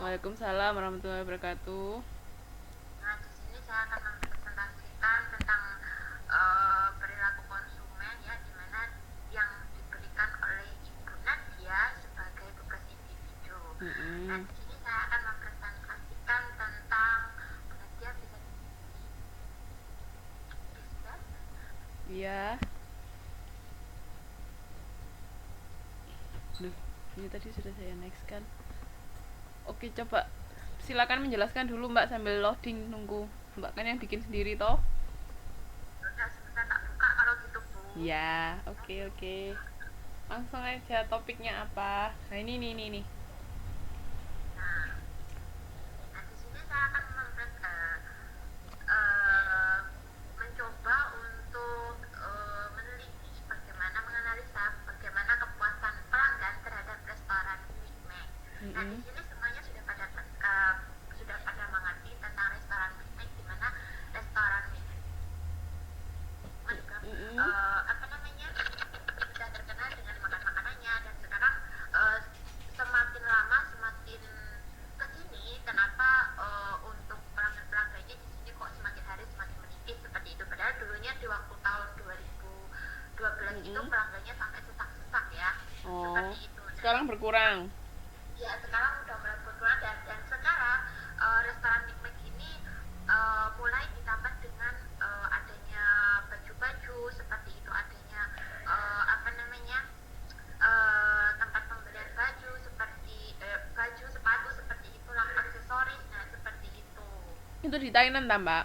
Waalaikumsalam warahmatullahi wabarakatuh. Nah, di sini saya akan mempresentasikan tentang perilaku konsumen ya, di mana yang diberikan oleh Ibu Nadia sebagai tugas individu. Nah, Mm-mm. di sini saya akan mempresentasikan tentang Bu Nadia bisa di-share. Iya. Duh, ini tadi sudah saya next kan. Oke, coba silakan menjelaskan dulu Mbak sambil loading nunggu. Mbak kan yang bikin sendiri toh? Udah sebentar tak buka kalau gitu Bu. Ya, oke. Langsung aja topiknya apa? Nah, ini. Nah, nah di sini saya akan eh, mencoba untuk meneliti bagaimana menganalisa bagaimana kepuasan pelanggan terhadap restoran Mikmek. Nah, di Mm-mm. sini semuanya sudah pada mengerti tentang restoran Mikmek, di mana restoran Mikmek Mm-mm. apa namanya sudah terkenal dengan makanannya, dan sekarang eh, semakin lama semakin kesini, kenapa untuk pelanggan-pelanggannya di sini kok semakin hari semakin menipis seperti itu, padahal dulunya di waktu tahun 2012 itu Mm-mm. pelanggannya sampai sesak-sesak ya, Oh, seperti itu. Dan sekarang berkurang. ya sekarang udah mulai berkurang, dan sekarang restoran Mikmek ini mulai ditambah dengan adanya baju-baju seperti itu, adanya apa namanya tempat pembelian baju seperti baju sepatu seperti itulah, aksesoris, nah seperti itu. Itu di Thailand tak, Mbak?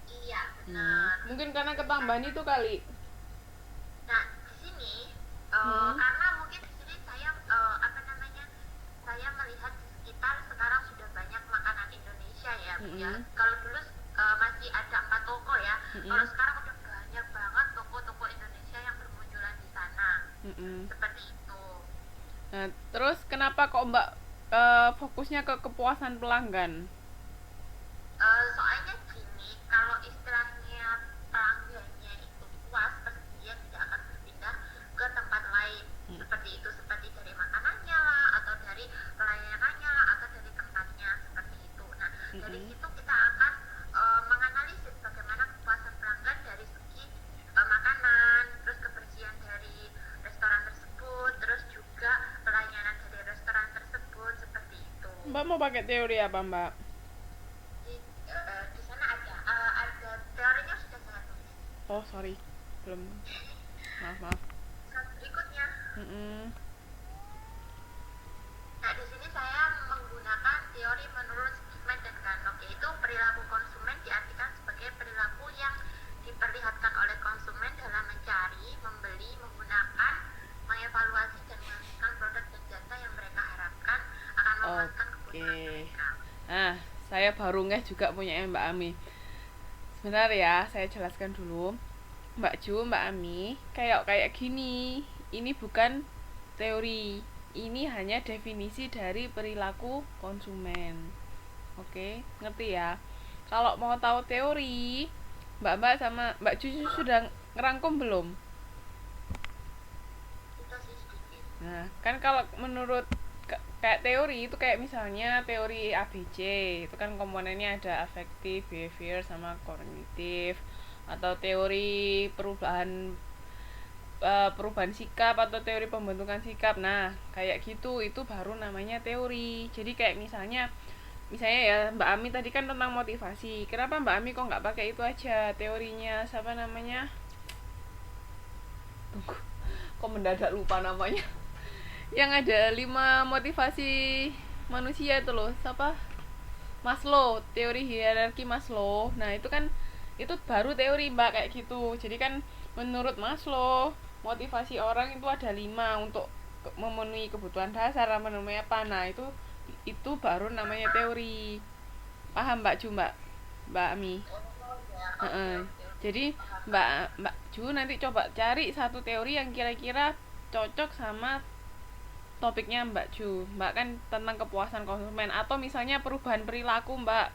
Iya benar. Mungkin karena Jadi ketambahan itu kali. nah di sini Hmm. karena mungkin di sini saya apa namanya saya melihat di sekitar sekarang sudah banyak makanan Indonesia ya Bu ya. Mm-mm. Kalau dulu masih ada 4 toko ya. Kalau Mm-mm. sekarang udah banyak banget toko-toko Indonesia yang bermunculan di sana. Mm-mm. Seperti itu. Nah, terus kenapa kok Mbak fokusnya ke kepuasan pelanggan? Soalnya gini, kalau istilahnya pelanggannya itu puas, pasti dia tidak akan berpindah ke tempat lain. Seperti itu, seperti dari makanannya lah, atau dari pelayanannya lah, atau dari tempatnya, seperti itu. Nah, dari Mm-mm. situ kita akan menganalisis bagaimana kepuasan pelanggan dari segi makanan, terus kebersihan dari restoran tersebut, terus juga pelayanan dari restoran tersebut, seperti itu. Mbak mau pakai teori apa, Mbak? di di sana ada teorinya, sudah saya tulis. Oh, sorry. Belum. Maaf. Berikutnya, Mm-mm. nah di sini saya menggunakan teori menurut Stigman dan Ganok, yaitu perilaku konsumen diartikan sebagai perilaku yang diperlihatkan oleh konsumen dalam mencari, membeli, menggunakan, mengevaluasi dan menghasilkan produk dan jasa yang mereka harapkan akan memuaskan kebutuhan Oke. mereka. Nah, saya baru ngeh juga punya Mbak Ami. Sebentar ya, saya jelaskan dulu. Mbak Ju, Mbak Ami, kayak gini. Ini bukan teori. Ini hanya definisi dari perilaku konsumen. Oke, ngerti ya? Kalau mau tahu teori, Mbak-mbak sama Mbak Ju sudah ngerangkum belum? Itu sih sedikit. Nah, kan kalau menurut kayak teori itu kayak misalnya teori ABC, itu kan komponennya ada afektif, behavior sama kognitif, atau teori perubahan sikap atau teori pembentukan sikap. Nah, kayak gitu itu baru namanya teori. Jadi kayak misalnya ya Mbak Ami tadi kan tentang motivasi. Kenapa Mbak Ami kok nggak pakai itu aja teorinya siapa namanya? Tunggu, kok mendadak lupa namanya? Yang ada 5 motivasi manusia itu loh, siapa? Maslow, teori hierarki Maslow. Nah, itu kan itu baru teori Mbak kayak gitu. Jadi kan menurut Maslow, motivasi orang itu ada 5 untuk memenuhi kebutuhan dasar, memenuhi apa. Nah, itu baru namanya teori. Paham Mbak Ju, Mbak Ami? Oh ya, oke Heeh. oke oke, Jadi paham Mbak paham. Mbak Ju nanti coba cari satu teori yang kira-kira cocok sama topiknya Mbak Ju. Mbak kan tentang kepuasan konsumen atau misalnya perubahan perilaku, Mbak.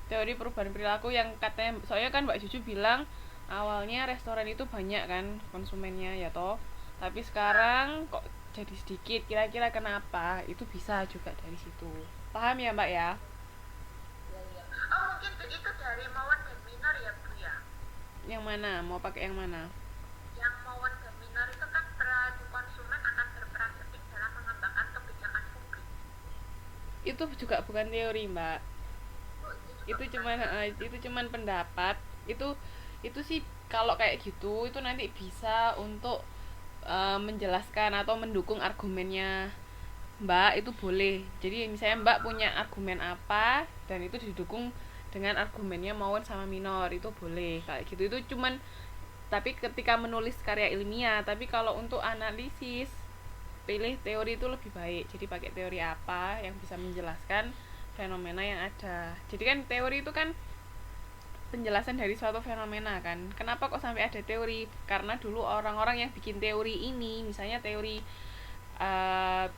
Teori perubahan perilaku yang katanya soalnya kan Mbak Juju bilang awalnya restoran itu banyak kan konsumennya ya toh. Tapi Ya, sekarang kok jadi sedikit, kira-kira kenapa, itu bisa juga dari situ. Paham ya Mbak ya? Iya, iya. Oh, mungkin itu dari mawon dan minor ya, Bu ya. Yang mana? Mau pakai yang mana? Yang mawon dan minor itu kan perilaku konsumen akan berperan penting dalam mengembangkan kebijakan publik. Itu juga bukan teori Mbak, Oh, itu itu juga bukan cuman teori. itu cuman pendapat. Itu sih kalau kayak gitu itu nanti bisa untuk menjelaskan atau mendukung argumennya Mbak, itu boleh. Jadi misalnya Mbak punya argumen apa dan itu didukung dengan argumennya mawon sama minor, itu boleh kayak gitu. Itu cuman tapi ketika menulis karya ilmiah. Tapi kalau untuk analisis, pilih teori itu lebih baik. Jadi pakai teori apa yang bisa menjelaskan fenomena yang ada. Jadi kan teori itu kan penjelasan dari suatu fenomena kan. Kenapa kok sampai ada teori? Karena dulu orang-orang yang bikin teori ini, misalnya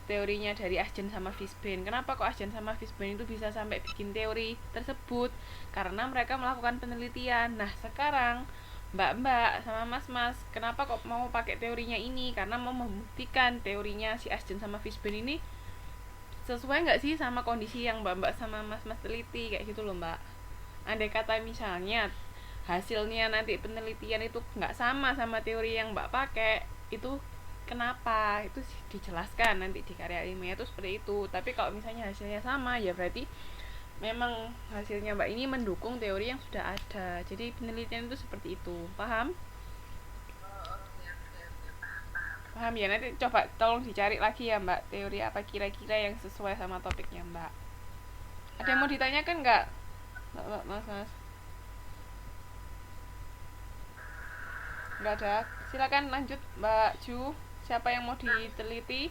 teorinya dari Ashgen sama Fishbein. Kenapa kok Ashgen sama Fishbein itu bisa sampai bikin teori tersebut? Karena mereka melakukan penelitian. Nah, sekarang Mbak-mbak sama Mas-mas, kenapa kok mau pakai teorinya ini? Karena mau membuktikan teorinya si Ashgen sama Fishbein ini sesuai nggak sih sama kondisi yang Mbak-mbak sama Mas-mas teliti, kayak gitu loh Mbak. Andai kata misalnya hasilnya nanti penelitian itu nggak sama teori yang Mbak pakai, itu kenapa, itu dijelaskan nanti di karya ilmiah itu seperti itu. Tapi kalau misalnya hasilnya sama, ya berarti memang hasilnya Mbak ini mendukung teori yang sudah ada. Jadi penelitian itu seperti itu. Paham? Oh, oke, oke, oke, paham, paham. Paham ya? Nanti coba tolong dicari lagi ya Mbak, teori apa kira-kira yang sesuai sama topiknya Mbak. Ada yang mau ditanyakan nggak? Mas. Nggak ada. Silakan lanjut Mbak Ju. Siapa yang mau diteliti?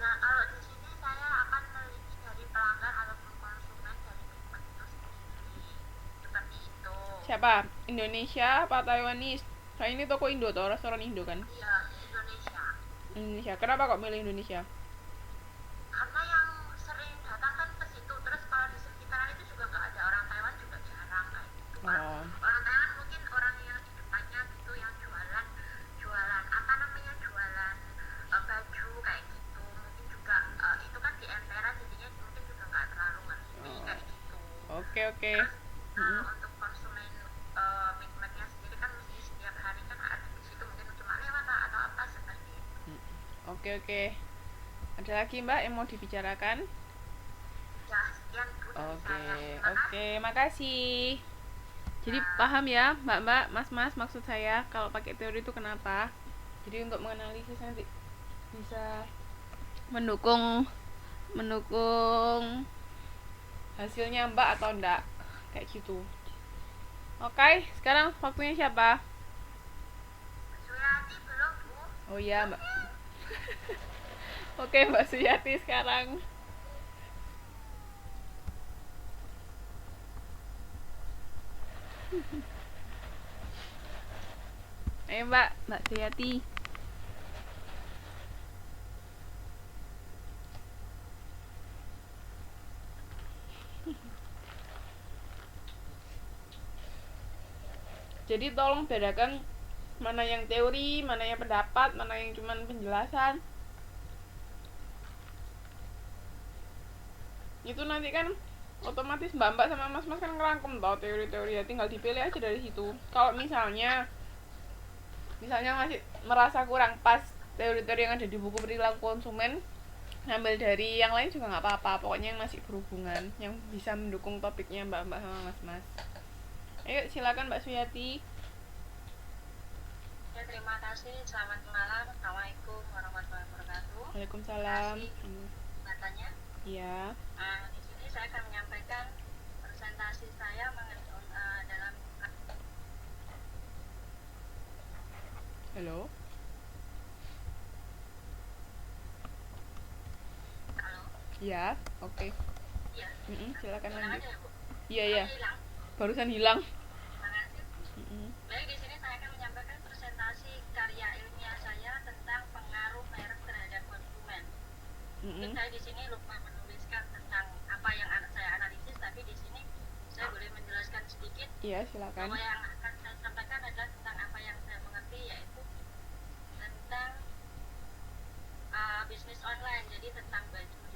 Nah, kalau di sini saya akan meneliti dari pelanggan ataupun konsumen dari Bigmax itu sendiri. Seperti itu. Siapa? Indonesia apa Taiwanese? Nah, ini toko Indo atau restoran Indo kan? Iya, Indonesia. Indonesia. Kenapa kok milih Indonesia? Karena yang sering datang kan ke situ. Terus kalau di sekitaran itu juga nggak ada orang Taiwan, juga jarang kayak gitu kan. Oh, Orang Taiwan mungkin orang yang di depannya gitu yang jualan jualan apa namanya, jualan baju kayak gitu. Mungkin juga itu kan di Empera, jadinya mungkin juga nggak terlalu ngerti kayak gitu. oke. Terus Mm-mm. untuk konsumen Bigmaxnya sendiri kan mesti setiap hari kan ada di situ, mungkin cuma lewat lah atau apa seperti itu. Oke. Ada lagi Mbak yang mau dibicarakan? Ya, sekian Bu dari saya. Terima Oke, kasih. makasih. Jadi paham ya Mbak-mbak, Mas-mas, maksud saya kalau pakai teori itu kenapa? Jadi untuk menganalisis nanti bisa mendukung hasilnya Mbak atau enggak, kayak gitu. Oke, sekarang waktunya siapa? Suyati belum Bu? Oh iya Mbak. Oke, Mbak Suyati sekarang. Ayo Mbak Suyati. Jadi tolong bedakan mana yang teori, mana yang pendapat, mana yang cuman penjelasan. Itu nanti kan otomatis mbak-mbak sama mas-mas kan ngerangkum tau teori-teori, ya tinggal dipilih aja dari situ. Kalau misalnya masih merasa kurang pas teori-teori yang ada di buku perilaku konsumen, ngambil dari yang lain juga nggak apa-apa. Pokoknya yang masih berhubungan, yang bisa mendukung topiknya mbak-mbak sama mas-mas. Ayo silakan Mbak Suyati. Ya, terima kasih. Selamat malam. Assalamualaikum warahmatullahi wabarakatuh. Waalaikumsalam. Katanya. Iya. Di sini saya akan menyampaikan presentasi saya dalam. Halo. Halo. Iya, oke. Iya. Silakan Hilang lanjut. aja ya Bu. Iya. Hilang. Barusan hilang. Terima kasih. Baik, di sini saya akan menyampaikan presentasi karya ilmiah saya tentang pengaruh merek terhadap konsumen. Mungkin saya di sini lupa menuliskan tentang apa yang saya analisis, tapi di sini saya boleh menjelaskan sedikit. Iya, silakan. Bahwa yang akan saya sampaikan adalah tentang apa yang saya mengerti, yaitu tentang bisnis online, jadi tentang baju